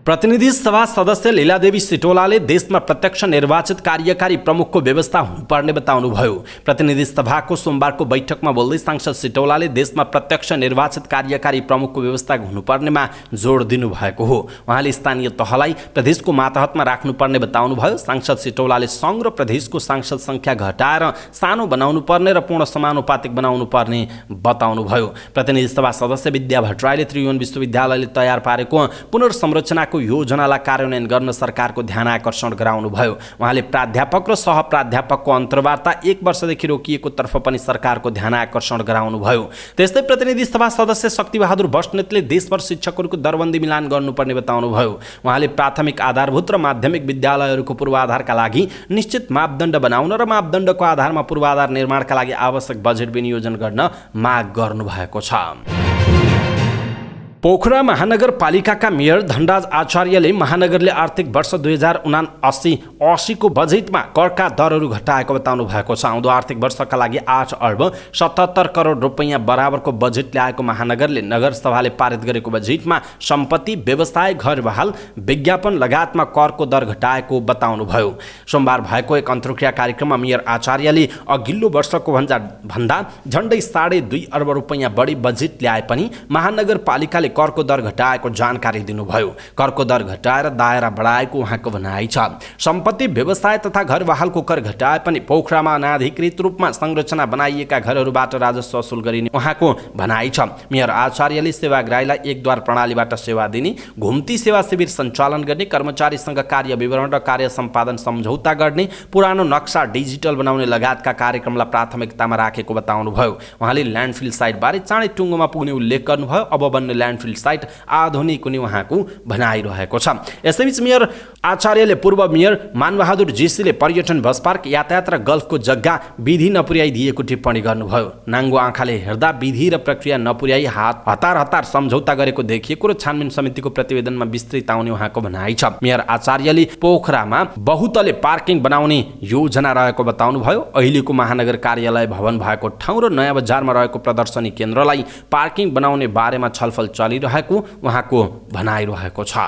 प्रतिनिधि सभा सदस्य लीलादेवी सिटोलाले देशमा प्रत्यक्ष निर्वाचित कार्यकारी प्रमुखको व्यवस्था हुनुपर्ने बताउनुभयो। प्रतिनिधि सभाको सोमबारको बैठकमा बोल्दै सांसद सिटोलाले देशमा प्रत्यक्ष निर्वाचित कार्यकारी प्रमुखको व्यवस्था हुनुपर्नेमा जोड दिनुभएको हो। उहाँले स्थानीय तहलाई प्रदेशको मातहतमा राख्नुपर्ने बताउनुभयो। सांसद सिटोलाले सङ्घ र प्रदेशको सांसद संख्या घटाएर सानो बनाउनु पर्ने र पूर्ण समानुपातिक बनाउनु पर्ने बताउनुभयो। प्रतिनिधि सभा सदस्य विद्या भट्टराईले त्रिभुवन विश्वविद्यालयले तयार पारेको पुनर्संरचना योजनालाई कार्यान्वयन गर्न सरकारको ध्यानाकर्षण गराउनुभयो। उहाँले प्राध्यापक र सहप्राध्यापकको अन्तर्वार्ता 1 वर्षदेखि रोकिएको तर्फ पनि सरकारको ध्यानाकर्षण गराउनुभयो। त्यस्तै प्रतिनिधि सभा सदस्य शक्तिबहादुर बस्नेतले देशभर शिक्षकहरूको दरबन्दी मिलान गर्नुपर्ने बताउनुभयो। उहाँले प्राथमिक आधारभूत र माध्यमिक विद्यालयहरूको पूर्वाधारका लागि निश्चित मापदण्ड बनाउन र मापदण्डको आधारमा पूर्वाधार निर्माणका लागि आवश्यक बजेट विनियोजन गर्न माग गर्नुभएको छ। पोखरा महानगरपालिकाका मेयर धनराज आचार्यले महानगरले आर्थिक वर्ष 2079-80 को बजेटमा करका दरहरू घटाएको बताउनु भएको छ। आउँदो आर्थिक वर्षका लागि 8 अर्ब 77 करोड रुपैयाँ बराबरको बजेट ल्याएको महानगरले नगरसभाले पारित गरेको बजेटमा सम्पत्ति, व्यवसाय, घर बहाल, विज्ञापन लगायतमा करको दर घटाएको बताउनुभयो। सोमबार भएको एक अन्तर्क्रिया कार्यक्रममा मेयर आचार्यले अघिल्लो वर्षको भन्दा झन्डै 2.5 अर्ब रुपैयाँ बढी बजेट ल्याए पनि महानगरपालिकाले करको दर घटाएको जानकारी दिनुभयो। करको दर घटाएर दायरा बढाएको उहाँको भनाइ छ। सम्पत्ति, व्यवसाय तथा घर बहालको कर घटाए पनि पोखरामा अनाधिकृत रूपमा संरचना बनाइएका घरहरूबाट राजस्व वसुल गरिने उहाँको भनाइ छ। मेयर आचार्यले सेवाग्राहीलाई एकद्वार प्रणालीबाट सेवा दिने, घुम्ती सेवा शिविर सञ्चालन गर्ने, कर्मचारीसँग कार्य विवरण र कार्य सम्पादन सम्झौता गर्ने, पुरानो नक्सा डिजिटल बनाउने लगायतका कार्यक्रमलाई प्राथमिकतामा राखेको बताउनुभयो। उहाँले ल्यान्डफिल साइटबारे चाँडै टुङ्गोमा पुग्ने उल्लेख गर्नुभयो। अब बन्ने ल्यान्डफिल ल्यान्डफिल साइट आधुनिक हुने उहाँको भनाइरहेको छ। यसैबीच मेयर आचार्यले पूर्व मेयर मानबहादुर जीसीले पर्यटन बस पार्क यातायात र गल्फको जग्गा विधि नपुर्याइदिएको टिप्पणी गर्नुभयो। नाङ्गो आँखाले हेर्दा विधि र प्रक्रिया नपुर्याई हतार सम्झौता गरेको देखिएको र छानबिन समितिको प्रतिवेदनमा विस्तृत आउने उहाँको भनाइ छ। मेयर आचार्यले पोखरामा बहुतले पार्किङ बनाउने योजना रहेको बताउनुभयो। अहिलेको महानगर कार्यालय भवन भएको ठाउँ र नयाँ बजारमा रहेको प्रदर्शनी केन्द्रलाई पार्किङ बनाउने बारेमा छलफल चलिरहेको उहाँको भनाइरहेको छ।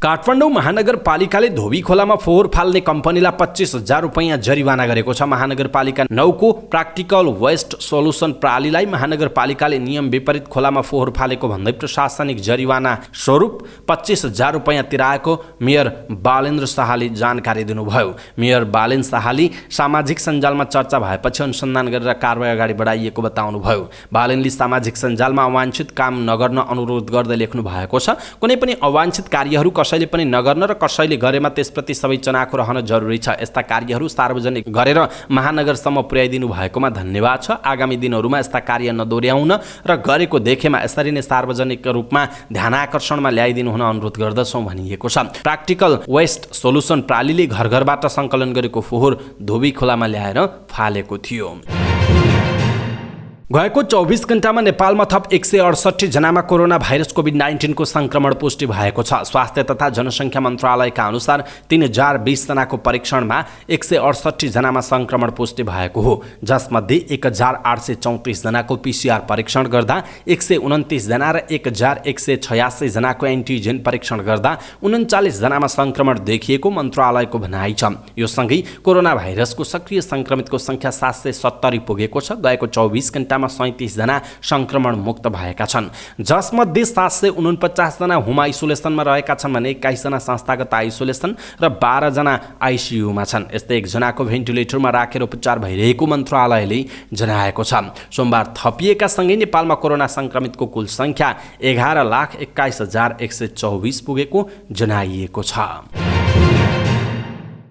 काठमाडौँ महानगरपालिकाले धोबी खोलामा फोहोर फाल्ने कम्पनीलाई 25,000 रुपैयाँ जरिवाना गरेको छ। महानगरपालिका 9 को प्राक्टिकल वेस्ट सोलुसन प्रणालीलाई महानगरपालिकाले नियम विपरीत खोलामा फोहोर फालेको भन्दै प्रशासनिक जरिवाना स्वरूप 25,000 रुपैयाँ तिराएको मेयर बालेन्द्र शाहले जानकारी दिनुभयो। मेयर बालेन्द्र शाहले सामाजिक सञ्जालमा चर्चा भएपछि अनुसन्धान गरेर कारबाही अगाडि बढाइएको बताउनुभयो। बालेन्द्रले सामाजिक सञ्जालमा अवांछित काम नगर्न अनुरोध गर्दै लेख्नु भएको छ। कुनै पनि अवांछित कार्यहरू कसैले पनि नगर्न र कसैले गरेमा त्यसप्रति सबै चनाखो रहन जरुरी छ। यस्ता कार्यहरू सार्वजनिक गरेर महानगरसम्म पुर्याइदिनु भएकोमा धन्यवाद छ। आगामी दिनहरूमा यस्ता कार्य नदोर्याउन र गरेको देखेमा यसरी नै सार्वजनिक रूपमा ध्यानाकर्षणमा ल्याइदिनु हुन अनुरोध गर्दछौँ भनिएको छ। प्राक्टिकल वेस्ट सोलुसन प्रणालीले घर घरबाट सङ्कलन गरेको फोहोर धोबी खोलामा ल्याएर फालेको थियो। गएको 24 घण्टामा नेपालमा थप 168 जनामा कोरोना भाइरस कोभिड-19 को संक्रमण पुष्टि भएको छ। स्वास्थ्य तथा जनसङ्ख्या मन्त्रालयका अनुसार 3020 जनाको परीक्षणमा 168 जनामा संक्रमण पुष्टि भएको हो, जसमध्ये 1834 जनाको पीसीआर परीक्षण गर्दा 129 जना र 1186 जनाको एन्टिजेन परीक्षण गर्दा 39 जनामा संक्रमण देखिएको मन्त्रालयको भनाइ छ। यो सँगै कोरोना भाइरसको सक्रिय संक्रमितको संख्या 770 पुगेको छ। गएको 24 घण्टामा 37 जना संक्रमण मुक्त भएका छन्, जसमध्ये 749 जना होम आइसोलेसनमा रहेका छन् भने 21 जना संस्थागत आइसोलेसन र 12 जना आइसियुमा छन्। यस्तै 1 जनाको भेन्टिलेटरमा राखेर उपचार भइरहेको मन्त्रालयले जनाएको छ। सोमबार थपिएका सँगै नेपालमा कोरोना संक्रमितको कुल संख्या 11,21,124 पुगेको जनाइएको छ।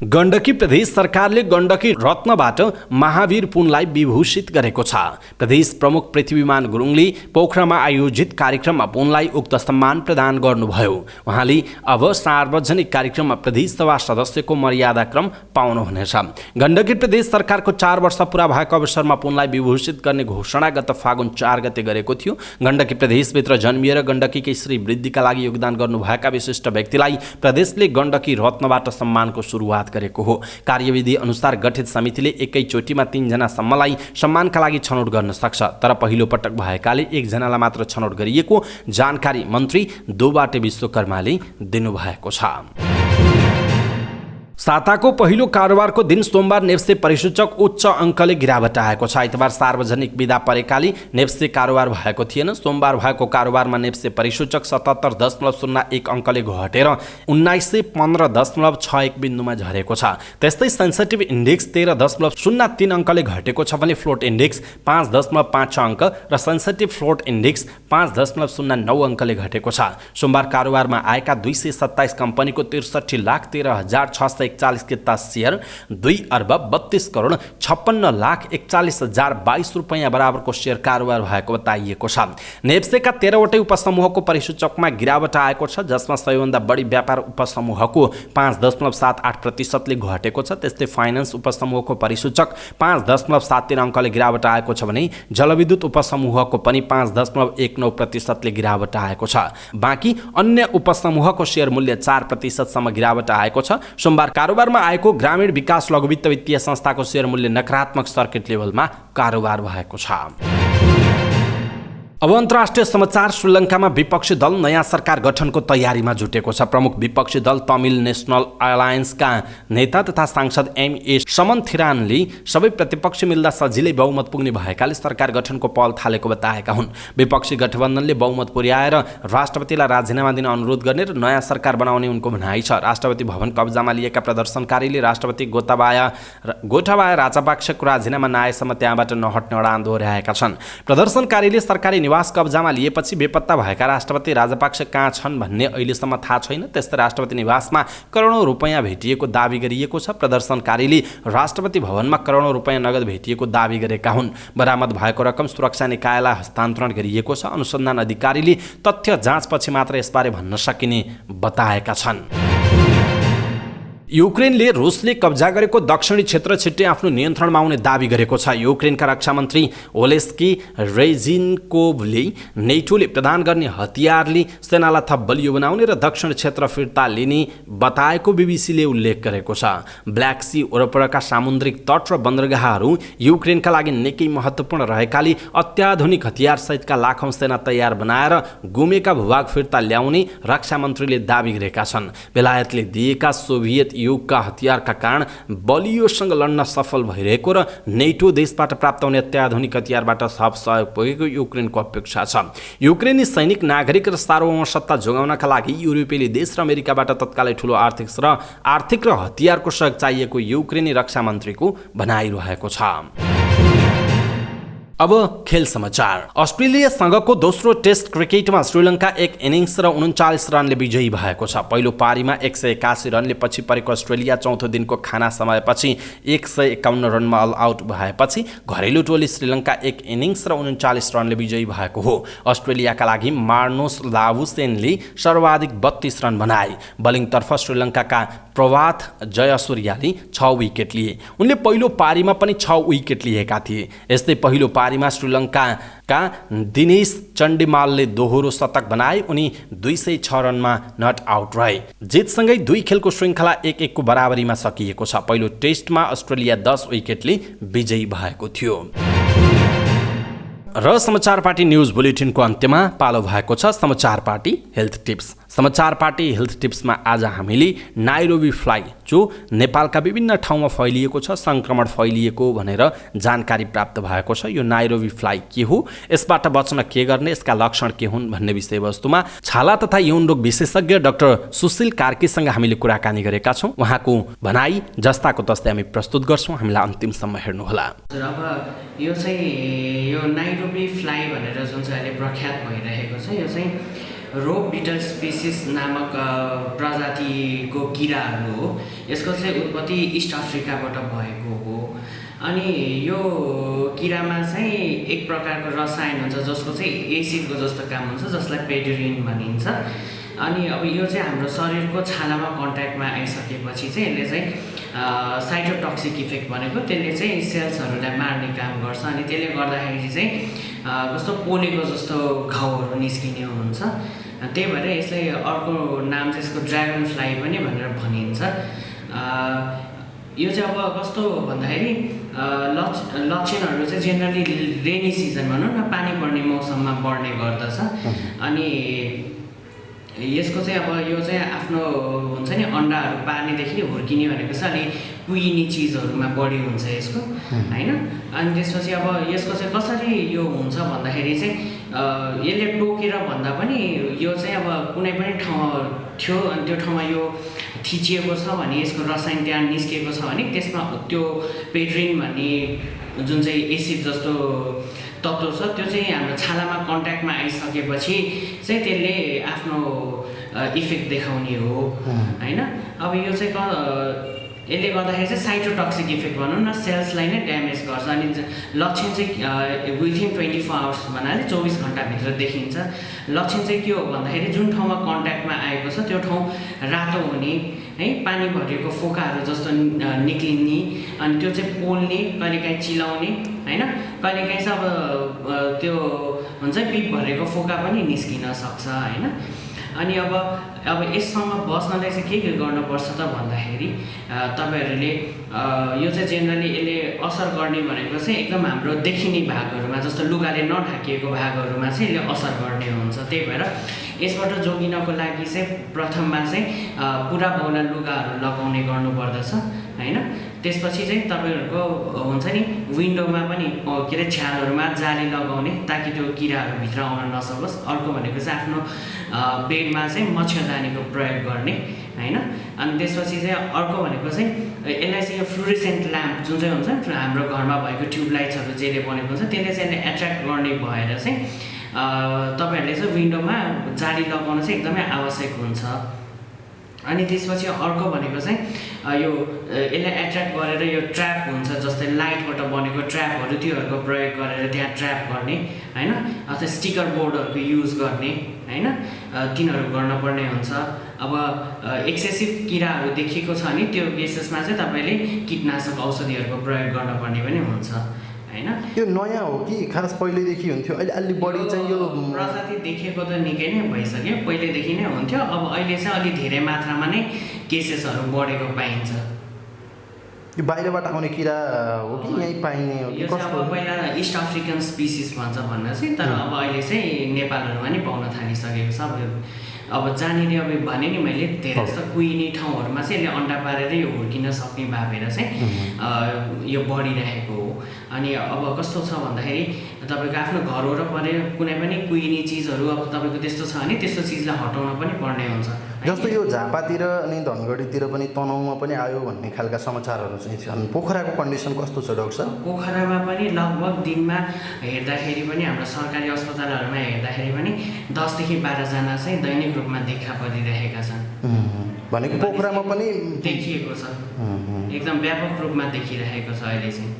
गण्डकी प्रदेश सरकारले गण्डकी रत्नबाट महावीर पुनलाई विभूषित गरेको छ। प्रदेश प्रमुख पृथ्वीमान गुरुङले पोखरामा आयोजित कार्यक्रममा पुनलाई उक्त सम्मान प्रदान गर्नुभयो। उहाँले अब सार्वजनिक कार्यक्रममा प्रदेश सभा सदस्यको मर्यादाक्रम पाउनुहुनेछ। गण्डकी प्रदेश सरकारको 4 वर्ष पुरा भएको अवसरमा पुनलाई विभूषित गर्ने घोषणा गत फागुन 4 गते गरेको थियो। गण्डकी प्रदेशभित्र जन्मिएर गण्डकीकै श्री वृद्धिका लागि योगदान गर्नुभएका विशिष्ट व्यक्तिलाई प्रदेशले गण्डकी रत्नबाट सम्मानको सुरुवात गरेको हो। कार्यविधि अनुसार गठित समितिले एकैचोटिमा 3 जनासम्मलाई सम्मानका लागि छनौट गर्न सक्छ, तर पहिलो पटक भएकाले 1 जनालाई मात्र छनौट गरिएको जानकारी मन्त्री दोबाटे विश्वकर्माले दिनुभएको छ। साताको पहिलो कारोबारको दिन सोमबार नेप्से परिसूचक उच्च अङ्कले गिरावट आएको छ। आइतबार सार्वजनिक बिदा परेकाले नेप्से कारोबार भएको थिएन। सोमबार भएको कारोबारमा नेप्से परिसूचक 77.01 अङ्कले घटेर 1915.61 बिन्दुमा झरेको छ। त्यस्तै सेन्सिटिभ इन्डेक्स 13.03 अङ्कले घटेको छ भने फ्लोट इन्डेक्स 5.56 अङ्क र सेन्सिटिभ फ्लोट इन्डेक्स 5.09 अङ्कले घटेको छ। सोमबार कारोबारमा आएका 227 कम्पनीको 63,13,641 किता सेयर 2,32,56,41,022 रुपैयाँ बराबरको सेयर कारोबार भएको बताइएको छ। नेप्सेका 13 वटै उपसमूहको परिसूचकमा गिरावट आएको छ, जसमा सबैभन्दा बढी व्यापार उपसमूहको 5.78%ले घटेको छ। त्यस्तै फाइनान्स उपसमूहको परिसूचक 5.73 अङ्कले गिरावट आएको छ भने जलविद्युत उपसमूहको पनि 5.19%ले गिरावट आएको छ। बाँकी अन्य उपसमूहको सेयर मूल्य 4% सम्म गिरावट आएको छ। सोमबार कारोबारमा आएको ग्रामीण विकास लघुवित्त वित्तीय संस्थाको सेयर मूल्य नकारात्मक सर्किट लेभलमा कारोबार भएको छ। अब अन्तर्राष्ट्रिय समाचार। श्रीलङ्कामा विपक्षी दल नयाँ सरकार गठनको तयारीमा जुटेको छ। प्रमुख विपक्षी दल तमिल नेसनल अलायन्सका नेता तथा सांसद एमए समन्थिरानले सबै प्रतिपक्ष मिल्दा सजिलै बहुमत पुग्ने भएकाले सरकार गठनको पहल थालेको बताएका हुन्। विपक्षी गठबन्धनले बहुमत पुर्याएर राष्ट्रपतिलाई राजीनामा दिन अनुरोध गर्ने र नयाँ सरकार बनाउने उनको भनाइ छ। राष्ट्रपति भवन कब्जामा लिएका प्रदर्शनकारीले राष्ट्रपति गोटाबाया राजापाक्सेको राजीनामा नआएसम्म त्यहाँबाट नहट्ने अडान दोहोर्याएका छन्। प्रदर्शनकारीले सरकारी निवास कब्जामा लिएपछि बेपत्ता भएका राष्ट्रपति राजपक्ष कहाँ छन् भन्ने अहिलेसम्म थाहा छैन। त्यस्तै राष्ट्रपति निवासमा करोडौँ रुपैयाँ भेटिएको दाबी गरिएको छ। प्रदर्शनकारीले राष्ट्रपति भवनमा करोडौँ रुपैयाँ नगद भेटिएको दाबी गरेका हुन्। बरामद भएको रकम सुरक्षा निकायलाई हस्तान्तरण गरिएको छ। अनुसन्धान अधिकारीले तथ्य जाँचपछि मात्र यसबारे भन्न सकिने बताएका छन्। युक्रेनले रुसले कब्जा गरेको दक्षिणी क्षेत्र छिट्टै आफ्नो नियन्त्रणमा आउने दाबी गरेको छ। युक्रेनका रक्षा मन्त्री ओलेस्की रेजिन्कोभले नेटोले प्रदान गर्ने हतियारले सेनालाई थप बलियो बनाउने र दक्षिण क्षेत्र फिर्ता लिने बताएको बीबीसीले उल्लेख गरेको छ। ब्ल्याक सी वरपरका सामुद्रिक तट र बन्दरगाहहरू युक्रेनका लागि निकै महत्त्वपूर्ण रहेकाले अत्याधुनिक हतियारसहितका लाखौँ सेना तयार बनाएर गुमेका भूभाग फिर्ता ल्याउने रक्षा मन्त्रीले दाबी गरेका छन्। बेलायतले दिएका सोभियत युगका हतियारका कारण बलियोसँग लड्न सफल भइरहेको र नेटो देशबाट प्राप्त हुने अत्याधुनिक हतियारबाट थप सहयोग पुगेको युक्रेनको अपेक्षा छ। युक्रेनी सैनिक नागरिक र सार्वभौमसत्ता जोगाउनका लागि युरोपेली देश र अमेरिकाबाट तत्कालै ठूलो आर्थिक र हतियारको सहयोग चाहिएको युक्रेनी रक्षा मन्त्रीको भनाइरहेको छ। अब खेल समाचार। अस्ट्रेलियासँगको दोस्रो टेस्ट क्रिकेटमा श्रीलङ्का एक इनिङ्स र 39 रनले विजयी भएको छ। पहिलो पारीमा 181 रनले पछि परेको अस्ट्रेलिया चौथो दिनको खाना समयपछि 151 रनमा अल आउट भएपछि घरेलु टोली श्रीलङ्का एक इनिङ्स र 39 रनले विजयी भएको हो। अस्ट्रेलियाका लागि मार्नुस लावुसेनले सर्वाधिक 32 रन बनाए। बलिङतर्फ श्रीलङ्काका प्रभात जयसूर्यले 6 विकेट लिए। उनले पहिलो पारीमा पनि 6 विकेट लिएका थिए। यस्तै पहिलो पारीमा श्रीलङ्काका दिनेश चण्डीमालले दोहोरो शतक बनाए। उनी 206 रनमा नट आउट रहे। जितसँगै 2 खेलको श्रृङ्खला 1-1 को बराबरीमा सकिएको छ। पहिलो टेस्टमा अस्ट्रेलिया 10 विकेटले विजयी भएको थियो। र समाचार पार्टी न्युज बुलेटिनको अन्त्यमा पालो भएको छ समाचार पार्टी हेल्थ टिप्स। समाचार पार्टी हेल्थ टिप्समा आज हामीले नाइरोबी फ्लाई जो नेपालका विभिन्न ठाउँमा फैलिएको छ, सङ्क्रमण फैलिएको भनेर जानकारी प्राप्त भएको छ। यो नाइरोबी फ्लाई के हो, यसबाट बच्न के गर्ने, यसका लक्षण के हुन् भन्ने विषयवस्तुमा छाला तथा यौन रोग विशेषज्ञ डाक्टर सुशील कार्कीसँग हामीले कुराकानी गरेका छौँ। उहाँको भनाइ जस्ताको तस्तै हामी प्रस्तुत गर्छौँ। हामीलाई अन्तिमसम्म हेर्नुहोला। अब यो चाहिँ यो नाइरोबी फ्लाई भनेर जुन चाहिँ अहिले प्रख्यात भइरहेको छ, यो चाहिँ रोग बिटल स्पेसिस नामक प्रजातिको किराहरू हो। यसको चाहिँ उत्पत्ति इस्ट अफ्रिकाबाट भएको हो। अनि यो किरामा चाहिँ एक प्रकारको रसायन हुन्छ जसको चाहिँ एसिडको जस्तो काम हुन्छ, जसलाई पेडिरिन भनिन्छ। अनि अब यो चाहिँ हाम्रो शरीरको छालामा कन्ट्याक्टमा आइसकेपछि चाहिँ यसले चाहिँ साइटोटक्सिक इफेक्ट भनेको त्यसले चाहिँ सेल्सहरूलाई मार्ने काम गर्छ। अनि त्यसले गर्दाखेरि चाहिँ कस्तो पोलेको जस्तो घाउहरू निस्किने हुन्छ। त्यही भएर यसलाई अर्को नाम चाहिँ यसको ड्रागन फ्लाई पनि भनेर भनिन्छ। यो चाहिँ अब कस्तो भन्दाखेरि लक्षणहरू चाहिँ जेनरली रेनी सिजन भनौँ न, पानी पर्ने मौसममा बढ्ने गर्दछ। अनि यसको चाहिँ अब यो चाहिँ आफ्नो हुन्छ नि अन्डाहरू पार्नेदेखि हुर्किने भनेको चाहिँ अलिक कुहिने चिजहरूमा बढी हुन्छ यसको, होइन। अनि त्यसपछि अब यसको चाहिँ कसरी यो हुन्छ भन्दाखेरि चाहिँ यसले टोकेर भन्दा पनि यो चाहिँ अब कुनै पनि ठाउँ थियो अनि त्यो ठाउँमा यो थिचिएको छ भने, यसको रसायन त्यहाँ निस्किएको छ भने त्यसमा त्यो पेड्रिन भन्ने जुन चाहिँ एसिड जस्तो तत्त्व छ त्यो चाहिँ हाम्रो छालामा कन्ट्याक्टमा आइसकेपछि चाहिँ त्यसले आफ्नो इफेक्ट देखाउने हो, होइन। अब यो चाहिँ यसले गर्दाखेरि चाहिँ साइटोटक्सिक इफेक्ट भनौँ न, सेल्सलाई नै ड्यामेज गर्छ। अनि लक्षण चाहिँ विथिन 24 आवर्स भन्नाले 24 घन्टाभित्र देखिन्छ। लक्षण चाहिँ के हो भन्दाखेरि जुन ठाउँमा कन्ट्याक्टमा आएको छ त्यो ठाउँ रातो हुने, है, पानी भरिएको फोकाहरू जस्तो निक्लिने, अनि त्यो चाहिँ पोल्ने, कहिलेकाहीँ चिलाउने, होइन। कहिलेकाहीँ चाहिँ अब त्यो हुन्छ पिप भरेको फोका पनि निस्किन सक्छ, होइन। अनि अब यससँग बस्नलाई चाहिँ के गर्नुपर्छ त भन्दाखेरि तपाईँहरूले यो चाहिँ जेनरली यसले असर गर्ने भनेको चाहिँ एकदम हाम्रो देखिने भागहरूमा, जस्तो लुगाले नढाकिएको भागहरूमा चाहिँ यसले असर गर्ने हुन्छ। त्यही भएर यसबाट जोगिनको लागि चाहिँ प्रथममा चाहिँ पुरा बौला लुगाहरू लगाउने गर्नुपर्दछ, होइन। त्यसपछि चाहिँ तपाईँहरूको हुन्छ नि विन्डोमा पनि के अरे छ्यालहरूमा जाली लगाउने ताकि त्यो किराहरू भित्र आउन नसकोस्। अर्को भनेको चाहिँ आफ्नो बेडमा चाहिँ मच्छरदानीको प्रयोग गर्ने, होइन। अनि त्यसपछि चाहिँ अर्को भनेको चाहिँ यसलाई चाहिँ यो फ्लुरेसेन्ट ल्याम्प जुन चाहिँ हुन्छ नि हाम्रो घरमा भएको ट्युबलाइट्सहरू जसले बनेको हुन्छ त्यसले चाहिँ यसले एट्र्याक्ट गर्ने भएर चाहिँ तपाईँहरूले चाहिँ विन्डोमा जाली लगाउन चाहिँ एकदमै आवश्यक हुन्छ। अनि त्यसपछि अर्को भनेको चाहिँ यो यसलाई एट्र्याक्ट गरेर यो ट्र्याप हुन्छ, जस्तै लाइटबाट बनेको ट्र्यापहरू त्योहरूको प्रयोग गरेर त्यहाँ ट्र्याप गर्ने होइन, अथवा स्टिकर बोर्डहरूको युज गर्ने होइन, तिनीहरू गर्नुपर्ने हुन्छ। अब एक्सेसिभ किराहरू देखिएको छ भने त्यो केसेसमा चाहिँ तपाईँले कीटनाशक औषधिहरूको प्रयोग गर्नुपर्ने पनि हुन्छ होइन। यो नयाँ हो कि खास पहिल्यैदेखि हुन्थ्यो, अहिले अलि बढी चाहिँ यो प्रजाति देखेको त निकै नै भइसक्यो, पहिल्यैदेखि नै हुन्थ्यो। अब अहिले चाहिँ अलि धेरै मात्रामा नै केसेसहरू बढेको पाइन्छ। यो बाहिरबाट आउने किरा हो कि यहीँ पाइने हो कि यो चाहिँ अब पहिला इस्ट अफ्रिकन स्पिसिस भन्छ भन्न चाहिँ, तर अब अहिले चाहिँ नेपालहरूमा नि पाउन थालिसकेको छ। अब जहाँनिर अब भने नि मैले धेरै जस्तो कुहिने ठाउँहरूमा चाहिँ यसले अन्डा पारेर यो हुर्किन सक्ने भावेर चाहिँ यो बढिरहेको हो। अनि अब कस्तो छ भन्दाखेरि तपाईँको आफ्नो घर वरपरि कुनै पनि कुहिने चिजहरू अब तपाईँको त्यस्तो छ भने त्यस्तो चिजलाई हटाउन पनि पर्ने हुन्छ। जस्तो यो झापातिर अनि धनगढीतिर पनि तनहुँमा पनि आयो भन्ने खालका समाचारहरू चाहिँ छन्। पोखराको कन्डिसन कस्तो छ डाक्टर साहब? पोखरामा पनि लगभग दिनमा हेर्दाखेरि पनि हाम्रो सरकारी अस्पतालहरूमा हेर्दाखेरि पनि 10 देखि 12 जना चाहिँ दैनिक रूपमा देखा परिरहेका छन्। भनेको पोखरामा पनि देखिएको छ, एकदम व्यापक रूपमा देखिरहेको छ अहिले चाहिँ।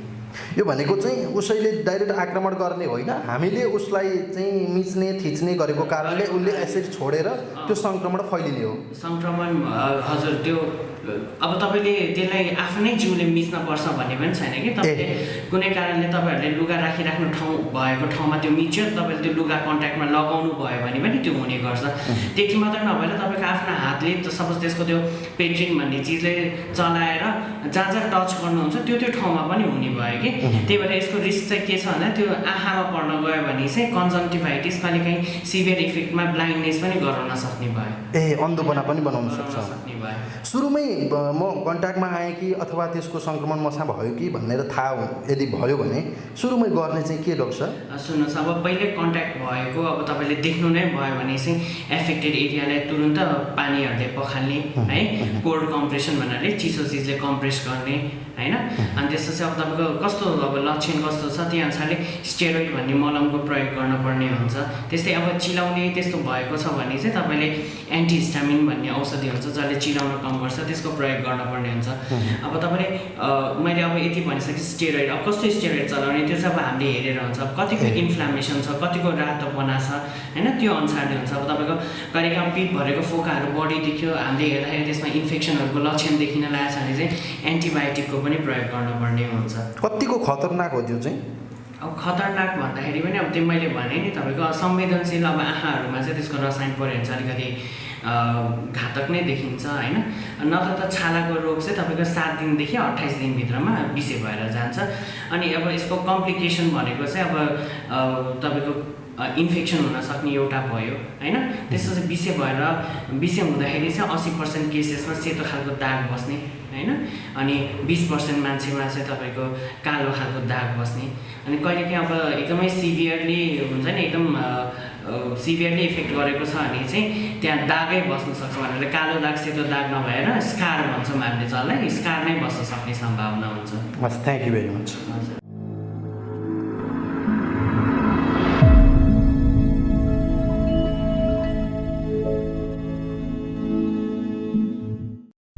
यो भनेको चाहिँ उसैले डाइरेक्ट आक्रमण गर्ने होइन, हामीले उसलाई चाहिँ मिच्ने थिच्ने गरेको कारणले उसले एसिड छोडेर त्यो सङ्क्रमण फैलिने हो। सङ्क्रमण हजुर, त्यो अब तपाईँले त्यसलाई आफ्नै जिउले मिच्न पर्छ भन्ने पनि छैन कि। तपाईँले कुनै कारणले तपाईँहरूले लुगा राखिराख्नु ठाउँ भएको ठाउँमा त्यो मिच्यो, तपाईँले त्यो लुगा कन्ट्याक्टमा लगाउनु भयो भने पनि त्यो हुने गर्छ। त्यति मात्रै नभएर तपाईँको आफ्नो हातले सपोज त्यसको त्यो पेट्रिन भन्ने चिजले चलाएर जहाँ जहाँ टच गर्नुहुन्छ त्यो ठाउँमा पनि हुने भयो कि। त्यही भएर यसको रिस्क चाहिँ के छ भन्दा त्यो आँखामा पर्न गयो भने चाहिँ कन्जङ्टिभाइटिस कहिलेकाहीँ सिभियर इफेक्टमा ब्लाइन्डनेस पनि गराउन सक्ने भयो। अन्धोपना पनि बनाउन सक्छ। सुरुमै म कन्ट्याक्टमा आएँ कि अथवा त्यसको सङ्क्रमण मसँग भयो कि भनेर थाहा यदि भयो भने सुरुमै गर्ने चाहिँ के डाक्टर साहब? सुन्नुहोस्, अब पहिले कन्ट्याक्ट भएको अब तपाईँले देख्नु नै भयो भने चाहिँ एफेक्टेड एरियालाई तुरुन्त पानीहरूले पखाल्ने है, कोल्ड कम्प्रेसन भन्नाले चिसो चिजले कम्प्रेस गर्ने होइन। अनि त्यसपछि अब तपाईँको कस्तो अब लक्षण कस्तो छ त्यही अनुसारले स्टेरोइड भन्ने मलमको प्रयोग गर्नुपर्ने हुन्छ। त्यस्तै अब चिलाउने त्यस्तो भएको छ भने चाहिँ तपाईँले एन्टिहिस्टामिन भन्ने औषधि हुन्छ जसले चिलाउन कम गर्छ, त्यसको प्रयोग गर्नुपर्ने हुन्छ। अब तपाईँले मैले अब यति भनिसकेँ स्टेरोइड, अब कस्तो स्टेरोइड चलाउने त्यो चाहिँ अब हामीले हेरेर हुन्छ। कतिको इन्फ्लामेसन छ, कतिको रातोपना छ होइन, त्यो अनुसारले हुन्छ। अब तपाईँको कहिलेकाहीँ पिप भरेको फोकाहरू बढी देख्यो, हामीले हेर्दाखेरि त्यसमा इन्फेक्सनहरूको लक्षण देखिन लागेको छ भने चाहिँ एन्टिबायोटिकको पनि प्रयोग गर्नुपर्ने हुन्छ। कतिको खतरनाक हो त्यो चाहिँ? अब खतरनाक भन्दाखेरि पनि अब त्यो मैले भने नि तपाईँको संवेदनशील अब आँखाहरूमा चाहिँ त्यसको रसायन पऱ्यो भने चाहिँ अलिकति घातक नै देखिन्छ होइन। नत्र त छालाको रोग चाहिँ तपाईँको 7 दिनदेखि 28 दिनभित्रमा बिसे भएर जान्छ। अनि अब यसको कम्प्लिकेसन भनेको चाहिँ अब तपाईँको इन्फेक्सन हुन सक्ने एउटा भयो होइन। त्यस्तो चाहिँ विषे हुँदाखेरि चाहिँ 80% केसेसमा सेतो खालको दाग बस्ने होइन, अनि 20% मान्छेमा चाहिँ तपाईँको कालो खालको दाग बस्ने। अनि कहिलेकाहीँ अब एकदमै सिभियरली हुन्छ नि, एकदम सिभियरली इफेक्ट गरेको छ भने चाहिँ त्यहाँ दागै बस्न सक्छ भनेर कालो दाग सेतो दाग नभएर स्कार भन्छौँ हामीले, जसलाई स्कार नै बस्न सक्ने सम्भावना हुन्छ। हस्, थ्याङ्क यू भेरी मच।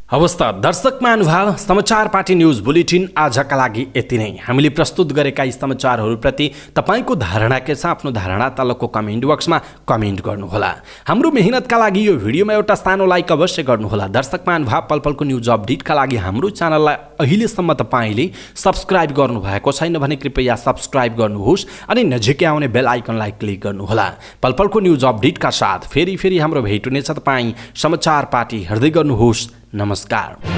हवस् त दर्शक महानुभाव, समाचार पार्टी न्युज बुलेटिन आजका लागि यति नै। हामीले प्रस्तुत गरेका यी समाचारहरूप्रति तपाईँको धारणा के छ? आफ्नो धारणा तलको कमेन्ट बक्समा कमेन्ट गर्नुहोला। हाम्रो मेहनतका लागि यो भिडियोमा एउटा सानो लाइक अवश्य गर्नुहोला। दर्शक महानुभाव, पल पलको न्युज अपडेटका लागि हाम्रो च्यानललाई अहिलेसम्म तपाईँले सब्सक्राइब गर्नुभएको छैन भने कृपया सब्सक्राइब गर्नुहोस् अनि नजिकै आउने बेल आइकनलाई क्लिक गर्नुहोला। पल पलको न्युज अपडेटका साथ फेरि हाम्रो भेट हुनेछ। तपाईँ समाचार पार्टी हेर्दै गर्नुहोस्। नमस्कार।